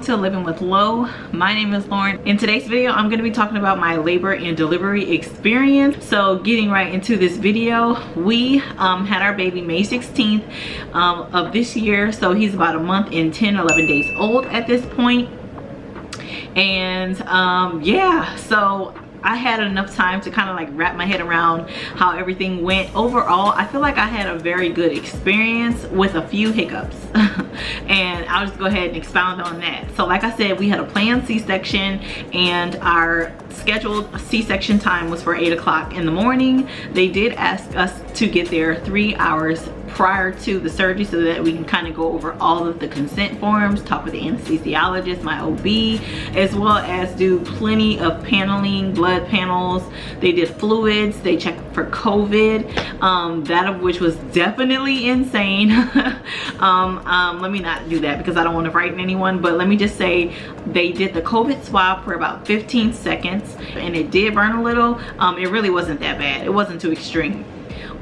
to Living with Low. My name is Lauren. In today's video, I'm going to be talking about my labor and delivery experience. So getting right into this video, we had our baby May 16th of this year. So he's about a month and 10-11 days old at this point. And yeah, so I had enough time to kind of like wrap my head around how everything went. Overall, I feel like I had a very good experience with a few hiccups. And I'll just go ahead and expound on that. So like I said, we had a planned C-section and our scheduled C-section time was for 8 o'clock in the morning. They did ask us to get there 3 hours prior to the surgery so that we can kind of go over all of the consent forms, talk with the anesthesiologist, my OB, as well as do plenty of paneling, blood panels. They did fluids, they checked for COVID, that of which was definitely insane. Let me not do that because I don't want to frighten anyone, but let me just say they did the COVID swab for about 15 seconds and it did burn a little. It really wasn't that bad. It wasn't too extreme.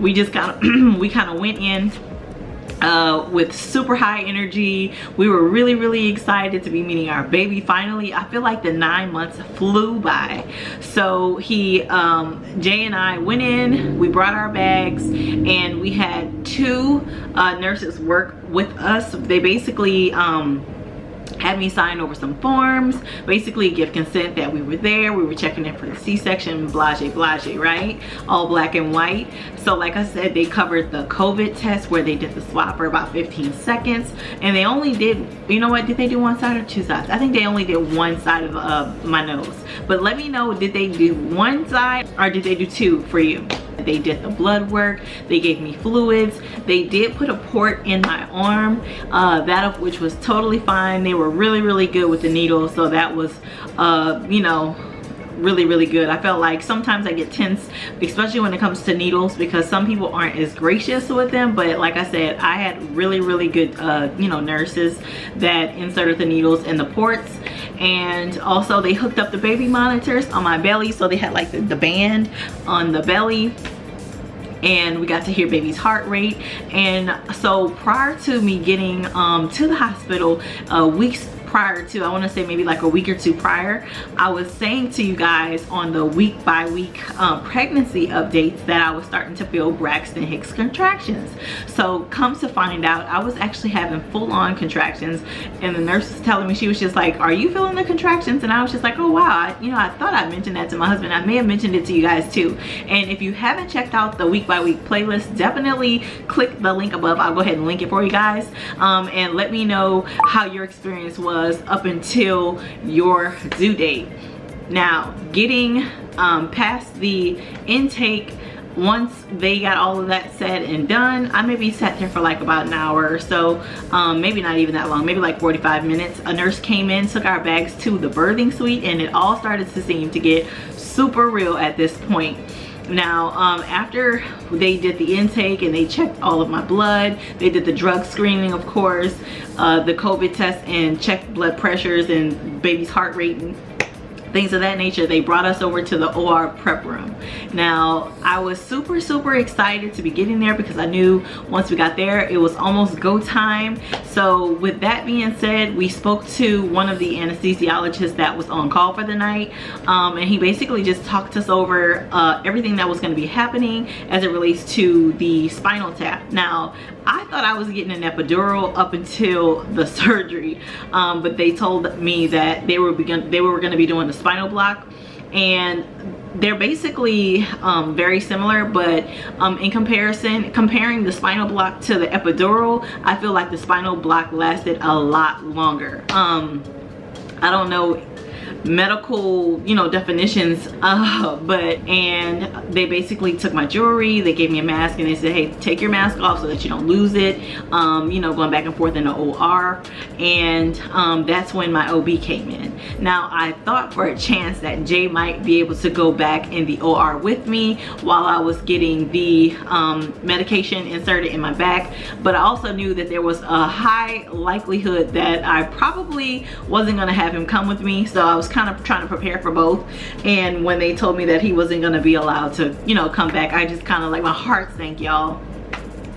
We just kind of went in with super high energy. We were really excited to be meeting our baby finally. I feel like the 9 months flew by. So Jay and I went in, we brought our bags, and we had two nurses work with us. They basically had me sign over some forms, basically give consent that we were there, we were checking in for the C-section, blase, right? All black and white. So like I said, they covered the COVID test where they did the swab for about 15 seconds. And they only did, you know what, did they do one side or two sides? I think they only did one side of my nose. But let me know, did they do one side or did they do two for you? They did the blood work, they gave me fluids, they did put a port in my arm, that of which was totally fine. They were really good with the needle, so that was you know, really good. I felt like sometimes I get tense, especially when it comes to needles, because some people aren't as gracious with them. But like I said, I had really good you know, nurses that inserted the needles in the ports. And also they hooked up the baby monitors on my belly, so they had like the band on the belly, and we got to hear baby's heart rate. And so prior to me getting to the hospital, weeks prior to, I want to say maybe like a week or two prior, I was saying to you guys on the week by week pregnancy updates that I was starting to feel Braxton Hicks contractions. So come to find out, I was actually having full-on contractions, and the nurse was telling me, she was just like, are you feeling the contractions? And I was just like, oh wow, you know, I thought I mentioned that to my husband. I may have mentioned it to you guys too. And if you haven't checked out the week by week playlist, definitely click the link above. I'll go ahead and link it for you guys, and let me know how your experience was up until your due date. Now, getting past the intake, once they got all of that said and done, I maybe sat there for like about an hour or so, maybe not even that long, maybe like 45 minutes. A nurse came in, took our bags to the birthing suite, and it all started to seem to get super real at this point. Now, after they did the intake and they checked all of my blood, they did the drug screening, of course, the COVID test, and checked blood pressures and baby's heart rate and things of that nature, they brought us over to the OR prep room. Now, I was super excited to be getting there because I knew once we got there, it was almost go time. So with that being said, we spoke to one of the anesthesiologists that was on call for the night, and he basically just talked us over everything that was going to be happening as it relates to the spinal tap. Now, I thought I was getting an epidural up until the surgery, but they told me that they were going to be doing the spinal block, and they're basically very similar, but in comparing the spinal block to the epidural, I feel like the spinal block lasted a lot longer. I don't know medical, you know, definitions, and they basically took my jewelry, they gave me a mask, and they said, hey, take your mask off so that you don't lose it, you know, going back and forth in the OR. And that's when my OB came in. Now, I thought for a chance that Jay might be able to go back in the OR with me while I was getting the medication inserted in my back, but I also knew that there was a high likelihood that I probably wasn't going to have him come with me, so I was kind of trying to prepare for both. And when they told me that he wasn't going to be allowed to, you know, come back, I just kind of like, my heart sank, y'all.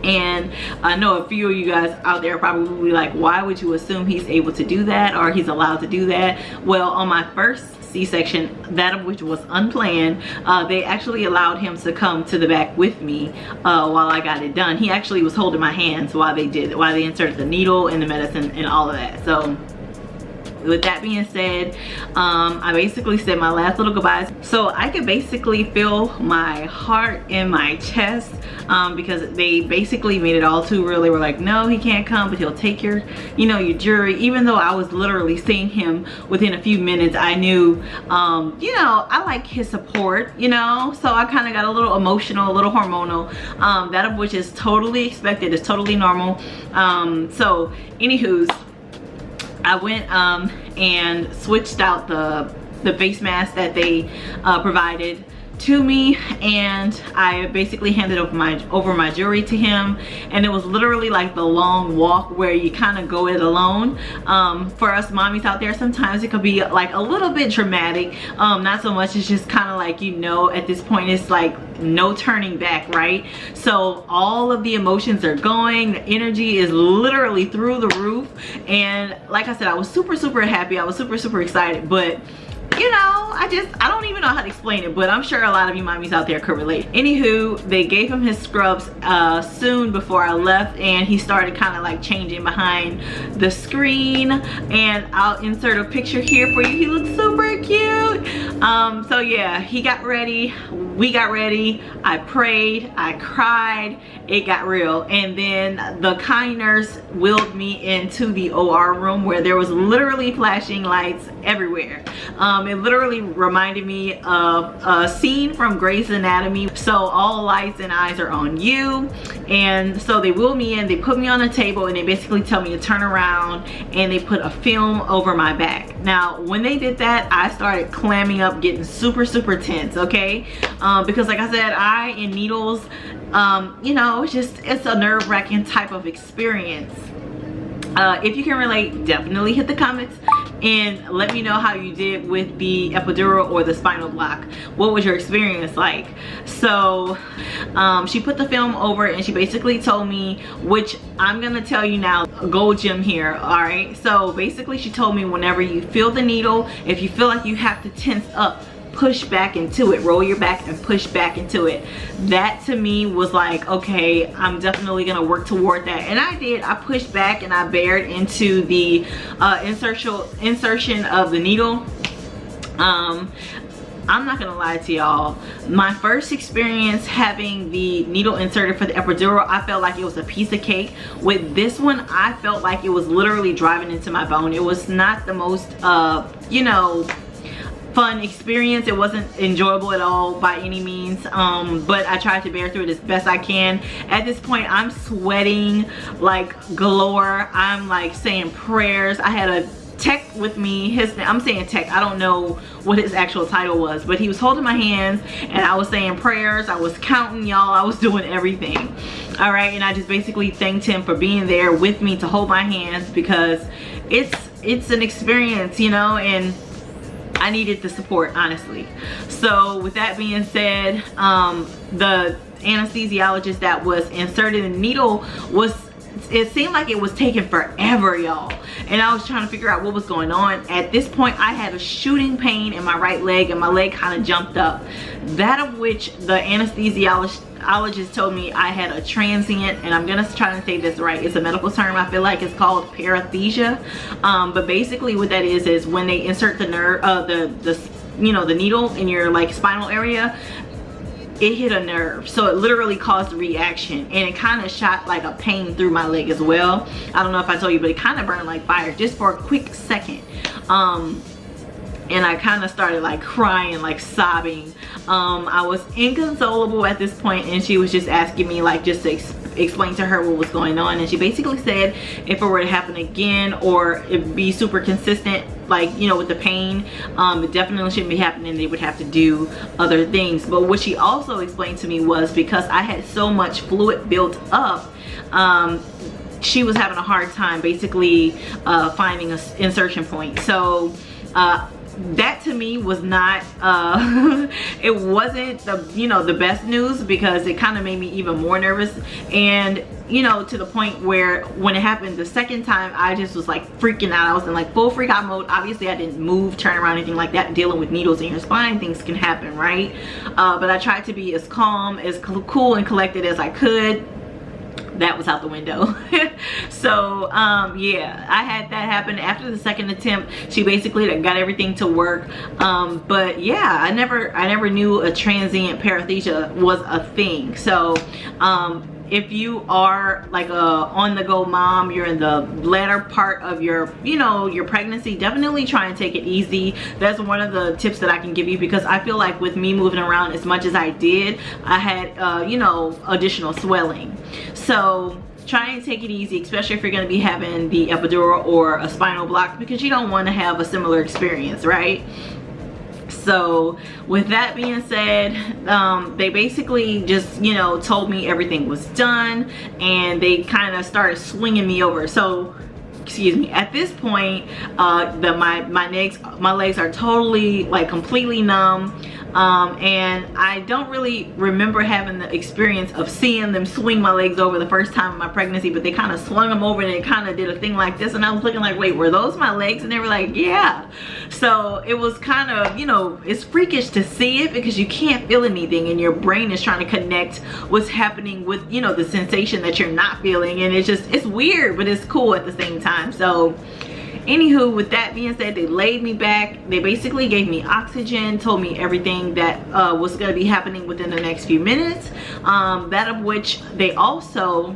And I know a few of you guys out there probably like, why would you assume he's able to do that or he's allowed to do that? Well, on my first C-section, that of which was unplanned, they actually allowed him to come to the back with me while I got it done. He actually was holding my hands while they inserted the needle and the medicine and all of that. So with that being said, I basically said my last little goodbyes. So I could basically feel my heart in my chest because they basically made it all too real. They were like, no, he can't come, but he'll take your, your jury. Even though I was literally seeing him within a few minutes, I knew, I like his support, so I kind of got a little emotional, a little hormonal, that of which is totally expected, is totally normal. So anywho's, I went and switched out the face mask that they provided to me, and I basically handed over my jewelry to him, and it was literally like the long walk where you kind of go it alone. For us mommies out there, sometimes it could be like a little bit dramatic, not so much. It's just kind of like, at this point it's like no turning back, right? So all of the emotions are going, the energy is literally through the roof, and like I said, I was super happy, I was super excited, but I don't even know how to explain it, but I'm sure a lot of you mommies out there could relate. Anywho, they gave him his scrubs soon before I left, and he started kind of like changing behind the screen, and I'll insert a picture here for you. He looks super cute. So yeah, he got ready, we got ready, I prayed, I cried, it got real, and then the kind nurse wheeled me into the OR room where there was literally flashing lights everywhere. It literally reminded me of a scene from Grey's Anatomy. So all lights and eyes are on you. And so they wheeled me in, they put me on a table, and they basically tell me to turn around, and they put a film over my back. Now when they did that, I started clamming up, getting super tense, okay? Because like I said, eye and needles, it's a nerve-wracking type of experience. If you can relate, definitely hit the comments and let me know how you did with the epidural or the spinal block. What was your experience like? So she put the film over, and she basically told me, which I'm gonna tell you now, gold gem here, all right? So basically she told me, whenever you feel the needle, if you feel like you have to tense up, push back into it, roll your back and push back into it. That to me was like, okay, I'm definitely gonna work toward that, and I did. I pushed back and I bared into the insertion of the needle. I'm not gonna lie to y'all, my first experience having the needle inserted for the epidural, I felt like it was a piece of cake. With this one, I felt like it was literally driving into my bone. It was not the most fun experience. It wasn't enjoyable at all by any means, but I tried to bear through it as best I can. At this point, I'm sweating like galore. I'm like saying prayers. I had a tech with me. I'm saying tech, I don't know what his actual title was, but he was holding my hands and I was saying prayers. I was counting, y'all. I was doing everything, all right? And I just basically thanked him for being there with me to hold my hands, because it's an experience, and I needed the support, honestly. So with that being said, the anesthesiologist that was inserting the needle it seemed like it was taking forever, y'all, and I was trying to figure out what was going on. At this point, I had a shooting pain in my right leg, and my leg kind of jumped up, that of which the anesthesiologist told me I had a transient, and I'm gonna try to say this right, it's a medical term, I feel like it's called paraesthesia, but basically what that is when they insert the nerve, the needle in your like spinal area, it hit a nerve, so it literally caused a reaction, and it kind of shot like a pain through my leg as well. I don't know if I told you, but it kind of burned like fire just for a quick second. And I kind of started like crying, like sobbing. I was inconsolable at this point, and she was just asking me like just to explain to her what was going on, and she basically said if it were to happen again or it be super consistent, like with the pain, it definitely shouldn't be happening. They would have to do other things. But what she also explained to me was, because I had so much fluid built up, she was having a hard time basically finding an insertion point. So that to me was not it wasn't the, you know, the best news, because it kind of made me even more nervous. And you know, to the point where when it happened the second time, I just was like freaking out. I was in like full freak out mode. Obviously I didn't move, turn around, anything like that. Dealing with needles in your spine, things can happen, right? But I tried to be as calm, as cool and collected as I could. That was out the window. So yeah, I had that happen after the second attempt. She basically got everything to work, but yeah, I never knew a transient paraesthesia was a thing. So if you are like a on-the-go mom, you're in the latter part of your, you know, your pregnancy, definitely try and take it easy. That's one of the tips that I can give you, because I feel like with me moving around as much as I did, I had you know, additional swelling. So try and take it easy, especially if you're going to be having the epidural or a spinal block, because you don't want to have a similar experience, right? So with that being said, they basically just, you know, told me everything was done, and they kind of started swinging me over. So excuse me, at this point my legs are totally, like, completely numb. And I don't really remember having the experience of seeing them swing my legs over the first time in my pregnancy, but they kind of swung them over and it kind of did a thing like this, and I was looking like, wait, were those my legs? And they were like, yeah. So it was kind of, you know, it's freakish to see it, because you can't feel anything and your brain is trying to connect what's happening with, you know, the sensation that you're not feeling, and it's just, it's weird, but it's cool at the same time. So anywho, with that being said, they laid me back. They basically gave me oxygen, told me everything that was going to be happening within the next few minutes. That of which they also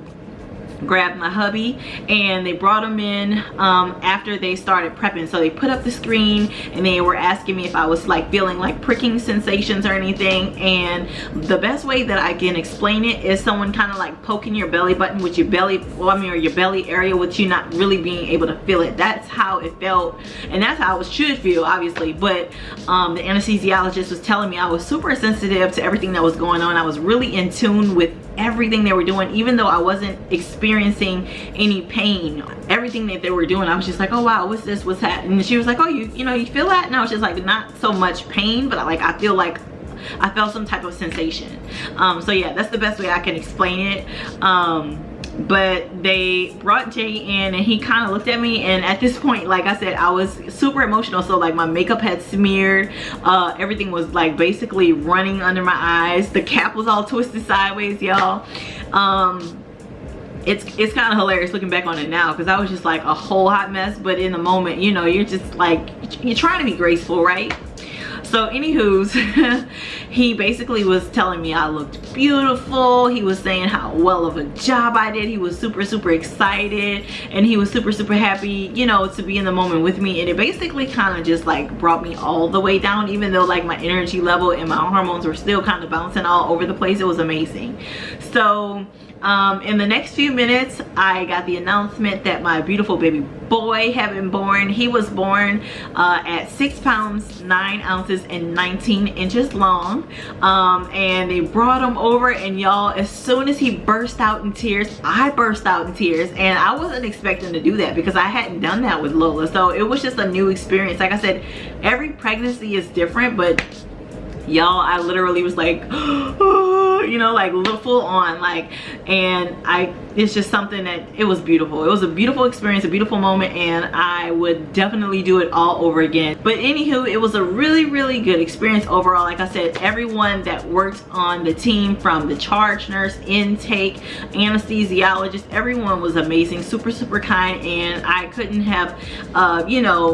grabbed my hubby and they brought him in after they started prepping. So they put up the screen and they were asking me if I was like feeling like pricking sensations or anything, and the best way that I can explain it is someone kind of like poking your belly button with your belly, well, I mean, or your belly area, with you not really being able to feel it. That's how it felt, and that's how it should feel, obviously. But the anesthesiologist was telling me I was super sensitive to everything that was going on. I was really in tune with everything they were doing, even though I wasn't experiencing any pain. Everything that they were doing, I was just like, oh wow, what's this, what's that? And she was like, oh, you know, you feel that? And I was just like, not so much pain, but I feel like I felt some type of sensation. So yeah, that's the best way I can explain it. But they brought Jay in and he kind of looked at me, and at this point, like I said, I was super emotional. So like my makeup had smeared, everything was like basically running under my eyes, the cap was all twisted sideways, y'all. It's kind of hilarious looking back on it now, because I was just like a whole hot mess, but in the moment, you know, you're just like, you're trying to be graceful, right? So anywho's, he basically was telling me I looked beautiful. He was saying how well of a job I did. He was super excited, and he was super happy, you know, to be in the moment with me. And it basically kind of just like brought me all the way down, even though like my energy level and my hormones were still kind of bouncing all over the place. It was amazing. So in the next few minutes, I got the announcement that my beautiful baby boy had been born. He was born at 6 pounds 9 ounces and 19 inches long, and they brought him over, and y'all, as soon as he burst out in tears, I burst out in tears. And I wasn't expecting to do that, because I hadn't done that with Lola. So it was just a new experience. Like I said, every pregnancy is different, but y'all, I literally was like, you know, like full on, like, and it's just something that, it was beautiful. It was a beautiful experience, a beautiful moment, and I would definitely do it all over again. But anywho, it was a really good experience overall. Like I said, everyone that worked on the team, from the charge nurse, intake, anesthesiologist, everyone was amazing, super kind, and I couldn't have, you know,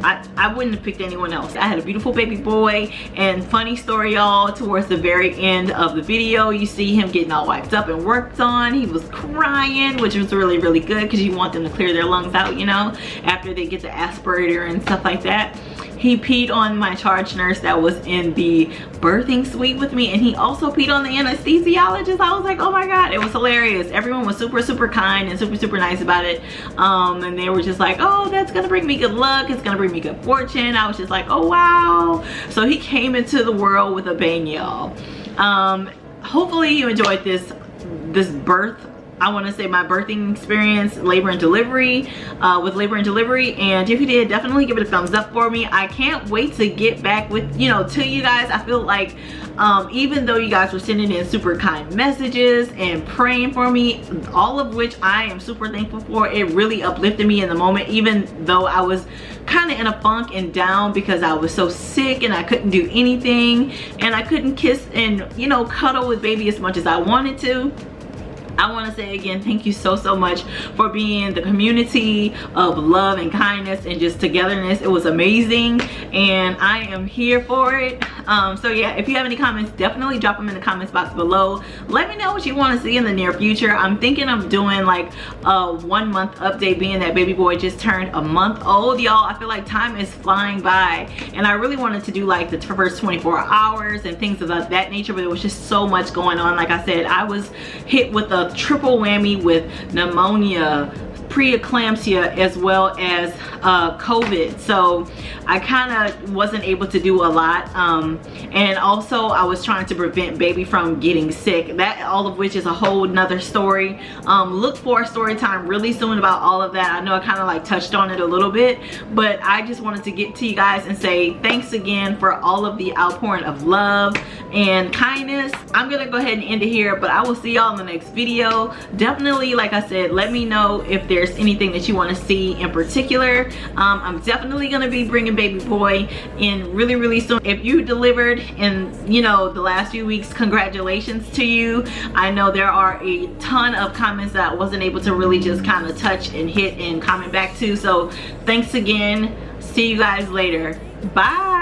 I wouldn't have picked anyone else. I had a beautiful baby boy, and funny story, y'all, towards the very end of the video, you see him getting all wiped up and worked on. He was crying, which was really good, because you want them to clear their lungs out, you know, after they get the aspirator and stuff like that. He peed on my charge nurse that was in the birthing suite with me, and he also peed on the anesthesiologist. I was like, oh my god, it was hilarious. Everyone was super kind and super nice about it, and they were just like, oh, that's gonna bring me good luck, it's gonna bring me good fortune. I was just like, oh wow. So he came into the world with a bang, y'all. Hopefully you enjoyed this birth I want to say my birthing experience, labor and delivery, with labor and delivery. And if you did, definitely give it a thumbs up for me. I can't wait to get back with, you know, to you guys. I feel like even though you guys were sending in super kind messages and praying for me, all of which I am super thankful for, it really uplifted me in the moment, even though I was kind of in a funk and down because I was so sick and I couldn't do anything and I couldn't kiss and, you know, cuddle with baby as much as I wanted to. I want to say again, thank you so much for being the community of love and kindness and just togetherness. It was amazing and I am here for it. So yeah, if you have any comments, definitely drop them in the comments box below. Let me know what you want to see in the near future. I'm thinking of doing like a 1 month update, being that baby boy just turned a month old, y'all. I feel like time is flying by and I really wanted to do like the first 24 hours and things of that nature, but there was just so much going on. Like I said, I was hit with a triple whammy with pneumonia, preeclampsia, as well as COVID, so I kind of wasn't able to do a lot, and also I was trying to prevent baby from getting sick, that all of which is a whole nother story. Look for a story time really soon about all of that. I know I kind of like touched on it a little bit, but I just wanted to get to you guys and say thanks again for all of the outpouring of love and kindness. I'm gonna go ahead and end it here, but I will see y'all in the next video. Definitely, like I said, let me know if there's anything that you want to see in particular. I'm definitely gonna be bringing baby boy in really soon. If you delivered in, you know, the last few weeks, congratulations to you. I know there are a ton of comments that I wasn't able to really just kind of touch and hit and comment back to, so thanks again. See you guys later. Bye.